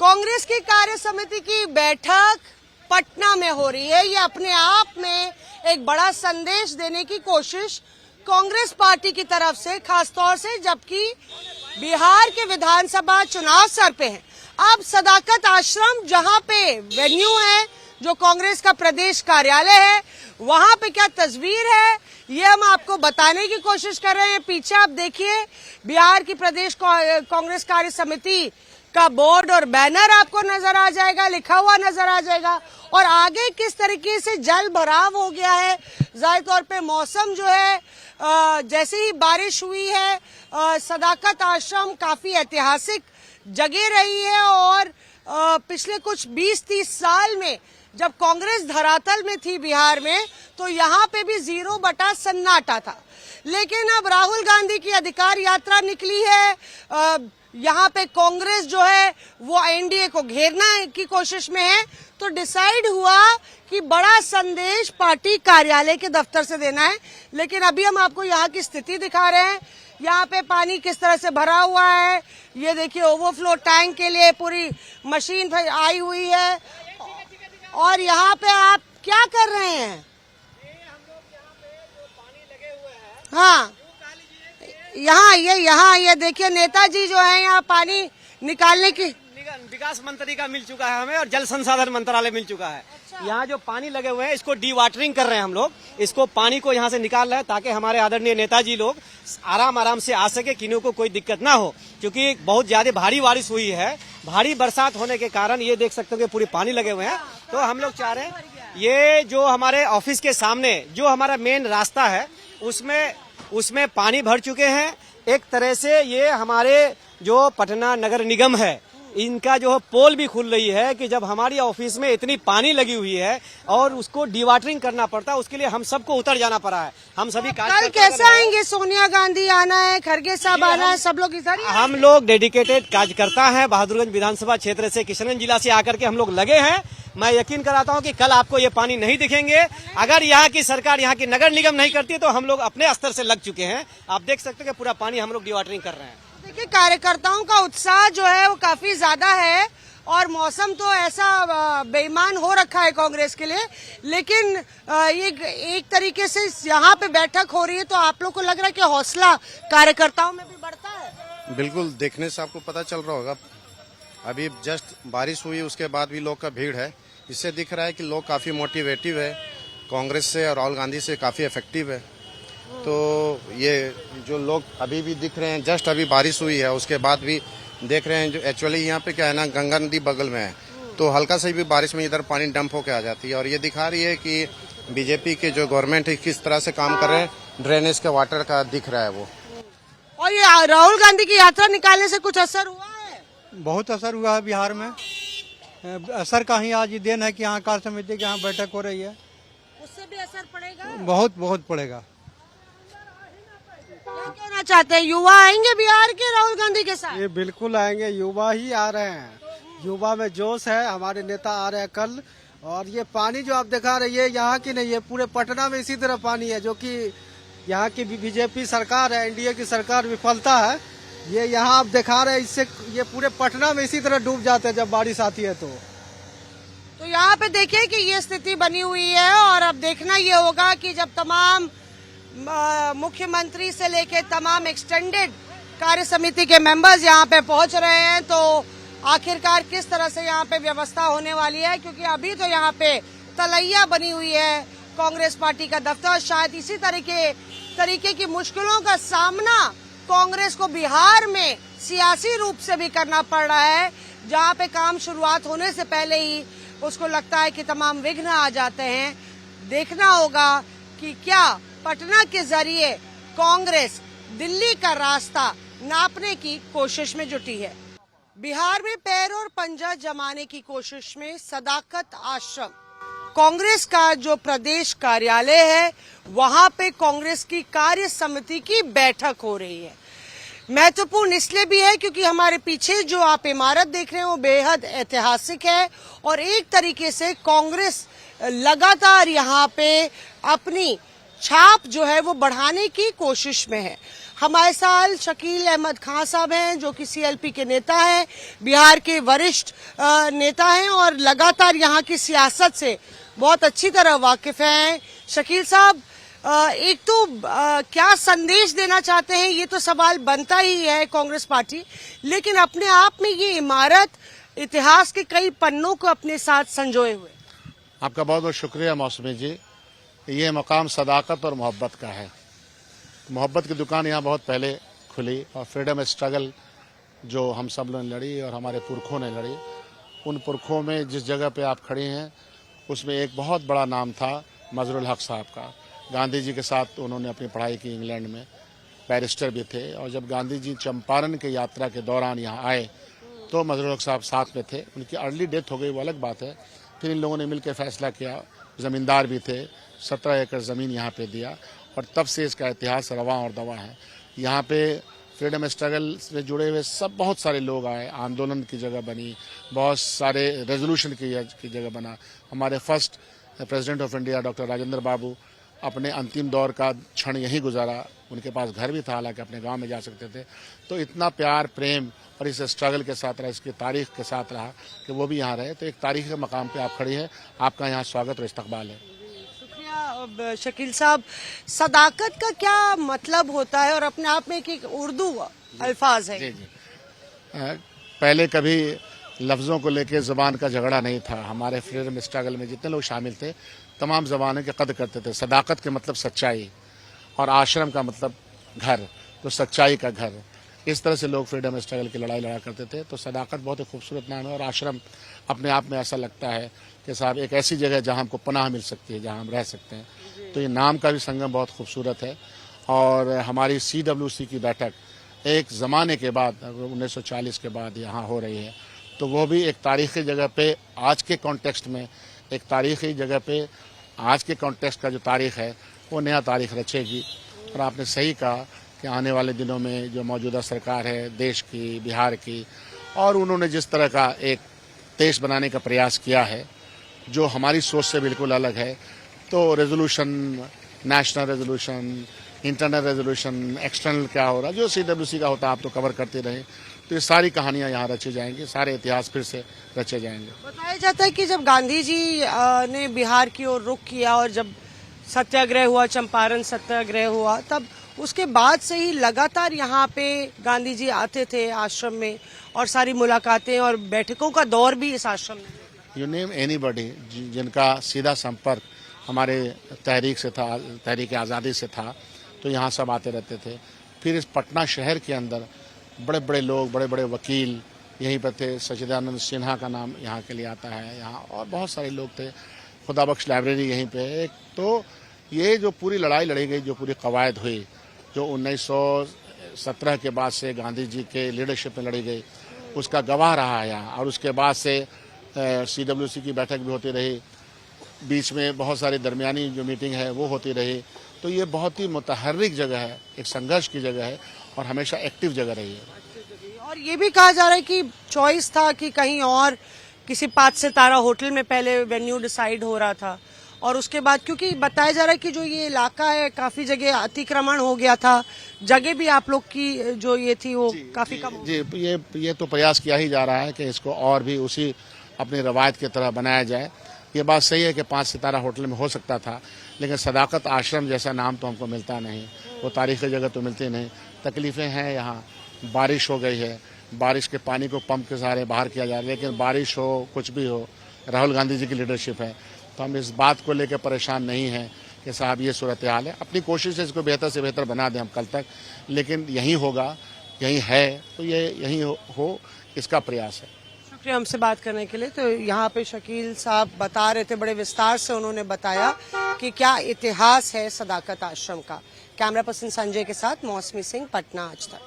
कांग्रेस की कार्य समिति की बैठक पटना में हो रही है। ये अपने आप में एक बड़ा संदेश देने की कोशिश कांग्रेस पार्टी की तरफ से, खासतौर से जबकि बिहार के विधानसभा चुनाव सर पे हैं। अब सदाकत आश्रम जहां पे वेन्यू है, जो कांग्रेस का प्रदेश कार्यालय है, वहां पे क्या तस्वीर है ये हम आपको बताने की कोशिश कर रहे हैं। पीछे आप देखिए बिहार की प्रदेश कांग्रेस कार्य समिति का बोर्ड और बैनर आपको नजर आ जाएगा, लिखा हुआ नजर आ जाएगा। और आगे किस तरीके से जल भराव हो गया है, जाहिर तौर पे मौसम जो है जैसे ही बारिश हुई है, सदाकत आश्रम काफी ऐतिहासिक जगह रही है। और पिछले कुछ 20-30 साल में जब कांग्रेस धरातल में थी बिहार में, तो यहाँ पे भी 0 सन्नाटा था। लेकिन अब राहुल गांधी की अधिकार यात्रा निकली है। यहाँ पे कांग्रेस जो है वो एनडीए को घेरने की कोशिश में है, तो डिसाइड हुआ कि बड़ा संदेश पार्टी कार्यालय के दफ्तर से देना है। लेकिन अभी हम आपको यहाँ की स्थिति दिखा रहे हैं। यहाँ पे पानी किस तरह से भरा हुआ है, ये देखिए ओवरफ्लो टैंक के लिए पूरी मशीन आई हुई है। और यहाँ पे आप क्या कर रहे हैं? हाँ, यहाँ ये देखिए नेताजी जो है यहाँ पानी निकालने की विकास मंत्री का मिल चुका है हमें, और जल संसाधन मंत्रालय मिल चुका है। यहाँ जो पानी लगे हुए हैं इसको डी वाटरिंग कर रहे हैं हम लोग, इसको पानी को यहाँ से निकाल रहे हैं ताकि हमारे आदरणीय नेताजी लोग आराम से आ सके, किन्हीं को कोई दिक्कत ना हो। क्योंकि बहुत ज्यादा भारी बारिश हुई है, भारी बरसात होने के कारण ये देख सकते हो कि पूरे पानी लगे हुए हैं। तो हम लोग चाह रहे हैं ये जो हमारे ऑफिस के सामने जो हमारा मेन रास्ता है उसमें पानी भर चुके हैं। एक तरह से ये हमारे जो पटना नगर निगम है इनका जो पोल भी खुल रही है कि जब हमारी ऑफिस में इतनी पानी लगी हुई है और उसको डिवाटरिंग करना पड़ता है, उसके लिए हम सबको उतर जाना पड़ा है। हम सभी कल कैसे आएंगे? सोनिया गांधी आना है, खड़गे साहब आना है, सब लोग इधर ही। हम लोग डेडिकेटेड कार्यकर्ता हैं, बहादुरगंज विधानसभा क्षेत्र से, किशनगंज जिला से आकर के हम लोग लगे हैं। मैं यकीन कराता हूं कि कल आपको ये पानी नहीं दिखेंगे। अगर यहाँ की सरकार, यहाँ की नगर निगम नहीं करती तो हम लोग अपने स्तर से लग चुके हैं। आप देख सकते हैं कि पूरा पानी हम लोग डिवाटरिंग कर रहे हैं। देखिए कार्यकर्ताओं का उत्साह जो है वो काफी ज्यादा है, और मौसम तो ऐसा बेईमान हो रखा है कांग्रेस के लिए। लेकिन ये एक तरीके से यहाँ पे बैठक हो रही है, तो आप लोग को लग रहा है कि हौसला कार्यकर्ताओं में भी बढ़ता है? बिल्कुल, देखने से आपको पता चल रहा होगा। अभी जस्ट बारिश हुई, उसके बाद भी लोग का भीड़ है। इससे दिख रहा है कि लोग काफी मोटिवेटिव है, कांग्रेस से और राहुल गांधी से काफी इफेक्टिव है। तो ये जो लोग अभी भी दिख रहे हैं, जस्ट अभी बारिश हुई है उसके बाद भी देख रहे हैं। जो एक्चुअली यहाँ पे क्या है ना, गंगा नदी बगल में है, तो हल्का से भी बारिश में इधर पानी डंप होके आ जाती है। और ये दिखा रही है कि बीजेपी के जो गवर्नमेंट है किस तरह से काम कर रहे हैं, ड्रेनेज का वाटर का दिख रहा है वो। और ये राहुल गांधी की यात्रा निकालने से कुछ असर हुआ है? बहुत असर हुआ है बिहार में। असर का ही आज दिन है कि यहाँ कार्य समिति की यहाँ बैठक हो रही है, उससे भी असर पड़ेगा? बहुत पड़ेगा। क्या कहना चाहते हैं? युवा आएंगे बिहार के राहुल गांधी के साथ? ये बिल्कुल आएंगे, युवा ही आ रहे हैं, युवा में जोश है। हमारे नेता आ रहे हैं कल। और ये पानी जो आप दिखा रहे हैं यहाँ की नहीं है, पूरे पटना में इसी तरह पानी है, जो कि यहाँ की बीजेपी सरकार है, एनडीए की सरकार विफलता है। ये यहाँ आप दिखा रहे हैं, इससे ये पूरे पटना में इसी तरह डूब जाते हैं जब बारिश आती है। तो यहाँ पे देखिए कि ये स्थिति बनी हुई है। और अब देखना ये होगा कि जब तमाम मुख्यमंत्री से लेके तमाम एक्सटेंडेड कार्य समिति के मेंबर्स यहाँ पे पहुंच रहे हैं, तो आखिरकार किस तरह से यहाँ पे व्यवस्था होने वाली है। क्योंकि अभी तो यहाँ पे तलैया बनी हुई है कांग्रेस पार्टी का दफ्तर। शायद इसी तरीके की मुश्किलों का सामना कांग्रेस को बिहार में सियासी रूप से भी करना पड़ रहा है, जहाँ पे काम शुरुआत होने से पहले ही उसको लगता है कि तमाम विघ्न आ जाते हैं। देखना होगा कि क्या पटना के जरिए कांग्रेस दिल्ली का रास्ता नापने की कोशिश में जुटी है। बिहार में पैर और पंजा जमाने की कोशिश में सदाकत आश्रम, कांग्रेस का जो प्रदेश कार्यालय है, वहां पे कांग्रेस की कार्य समिति की बैठक हो रही है। महत्वपूर्ण इसलिए भी है क्योंकि हमारे पीछे जो आप इमारत देख रहे हैं वो बेहद ऐतिहासिक है, और एक तरीके से कांग्रेस लगातार यहाँ पे अपनी छाप जो है वो बढ़ाने की कोशिश में है। हमारे साथ शकील अहमद खान साहब हैं जो कि सीएलपी के नेता हैं, बिहार के वरिष्ठ नेता हैं और लगातार यहाँ की सियासत से बहुत अच्छी तरह वाकिफ हैं। शकील साहब, एक तो क्या संदेश देना चाहते हैं ये तो सवाल बनता ही है कांग्रेस पार्टी, लेकिन अपने आप में ये इमारत इतिहास के कई पन्नों को अपने साथ संजोए हुए। आपका बहुत बहुत शुक्रिया मौसमी जी। ये मकाम सदाकत और मोहब्बत का है। मोहब्बत की दुकान यहाँ बहुत पहले खुली और फ्रीडम स्ट्रगल जो हम सब ने लड़ी और हमारे पुरखों ने लड़ी, उन पुरखों में जिस जगह पे आप खड़े हैं उसमें एक बहुत बड़ा नाम था मजरुल हक साहब का। गांधी जी के साथ उन्होंने अपनी पढ़ाई की, इंग्लैंड में बैरिस्टर भी थे, और जब गांधी जी चंपारण की यात्रा के दौरान यहाँ आए तो मजरुल हक साहब साथ में थे। उनकी अर्ली डेथ हो गई, वो अलग बात है। फिर इन लोगों ने मिलकर फैसला किया, ज़मींदार भी थे, 17 एकड़ ज़मीन यहाँ पे दिया और तब से इसका इतिहास रवां और दवा है। यहाँ पे फ्रीडम स्ट्रगल से जुड़े हुए सब बहुत सारे लोग आए, आंदोलन की जगह बनी, बहुत सारे रेजोल्यूशन की जगह बना। हमारे first president of India doctor Rajendra Babu अपने अंतिम दौर का क्षण यहीं गुजारा। उनके पास घर भी था, हालांकि अपने गांव में जा सकते थे। तो इतना प्यार, प्रेम और इस स्ट्रगल के साथ रहा, इसकी तारीख के साथ रहा कि वो भी यहाँ रहे। तो एक तारीख के मकाम पे आप खड़ी हैं, आपका यहाँ स्वागत और इस्तकबाल है। शुक्रिया शकील साहब। सदाकत का क्या मतलब होता है और अपने आप में एक उर्दू अल्फाज है? जी जी, पहले कभी लफ्ज़ों को लेके ज़बान का झगड़ा नहीं था। हमारे फ्रीडम स्ट्रगल में जितने लोग शामिल थे तमाम ज़बानों की कदर करते थे। सदाकत के मतलब सच्चाई और आश्रम का मतलब घर, तो सच्चाई का घर। इस तरह से लोग फ्रीडम स्ट्रगल की लड़ाई लड़ा करते थे। तो सदाकत बहुत ही खूबसूरत नाम है और आश्रम अपने आप में ऐसा लगता है कि साहब एक ऐसी जगह जहाँ हमको पनाह मिल सकती है, जहाँ हम रह सकते हैं। तो ये नाम का भी संगम बहुत खूबसूरत है। और हमारी CWC की बैठक एक ज़माने के बाद, 1940 के बाद यहाँ हो रही है, तो वो भी एक तारीख़ी जगह पे, आज के कॉन्टेक्स्ट में एक तारीख़ी जगह पे, आज के कॉन्टेक्स्ट का जो तारीख़ है वो नया तारीख़ रचेगी। और आपने सही कहा कि आने वाले दिनों में जो मौजूदा सरकार है देश की, बिहार की, और उन्होंने जिस तरह का एक देश बनाने का प्रयास किया है जो हमारी सोच से बिल्कुल अलग है, तो resolution, national resolution, internal resolution, external क्या हो रहा, जो CWC का होता आप तो कवर करते रहे। तो ये सारी कहानियां यहाँ रची जाएंगी, सारे इतिहास फिर से रचे जाएंगे। बताया जाता है कि जब गांधी जी ने बिहार की ओर रुख किया और जब सत्याग्रह हुआ, चंपारण सत्याग्रह हुआ, तब उसके बाद से ही लगातार यहाँ पे गांधी जी आते थे आश्रम में और सारी मुलाकातें और बैठकों का दौर भी इस आश्रम में। यू नेम एनीबॉडी जिनका सीधा संपर्क हमारे तहरीक से था, तहरीक आज़ादी से था, तो यहाँ सब आते रहते थे। फिर इस पटना शहर के अंदर बड़े बड़े लोग, बड़े बड़े वकील यहीं पर थे। सच्चिदानंद सिन्हा का नाम यहाँ के लिए आता है यहाँ, और बहुत सारे लोग थे। खुदाबख्श लाइब्रेरी यहीं पे है। तो ये जो पूरी लड़ाई लड़ी गई, जो पूरी कवायद हुई, जो 1917 के बाद से गांधी जी के लीडरशिप में लड़ी गई, उसका गवाह रहा है यहाँ। और उसके बाद से CWC की बैठक भी होती रही, बीच में बहुत सारी दरमियानी जो मीटिंग है वो होती रही। तो ये बहुत ही मुतहर्रिक जगह है, एक संघर्ष की जगह है और हमेशा एक्टिव जगह रही है। और ये भी कहा जा रहा है कि चॉइस था कि कहीं और किसी 5 सितारा होटल में पहले वेन्यू डिसाइड हो रहा था, और उसके बाद क्योंकि बताया जा रहा है कि जो ये इलाका है काफी जगह अतिक्रमण हो गया था, जगह भी आप लोग की जो ये थी वो काफी कम हो गई। जी, ये तो प्रयास किया ही जा रहा है कि इसको और भी उसी अपनी रवायत की तरह बनाया जाए। ये बात सही है कि 5 सितारा होटल में हो सकता था, लेकिन सदाकत आश्रम जैसा नाम तो हमको मिलता नहीं, वो तारीख़ी जगह तो मिलती नहीं। तकलीफ़ें हैं यहाँ, बारिश हो गई है, बारिश के पानी को पंप के सहारे बाहर किया जा रहा है, लेकिन बारिश हो, कुछ भी हो, राहुल गांधी जी की लीडरशिप है, तो हम इस बात को लेकर परेशान नहीं हैं कि साहब ये सूरत हाल है। अपनी कोशिश है इसको बेहतर से बेहतर बना दें हम कल तक, लेकिन यहीं होगा, यहीं है, तो ये यहीं हो इसका प्रयास है। शुक्रिया हमसे बात करने के लिए। तो यहाँ पे शकील साहब बता रहे थे, बड़े विस्तार से उन्होंने बताया कि क्या इतिहास है सदाकत आश्रम का। कैमरा पर्सन संजय के साथ मौसमी सिंह, पटना आज तक।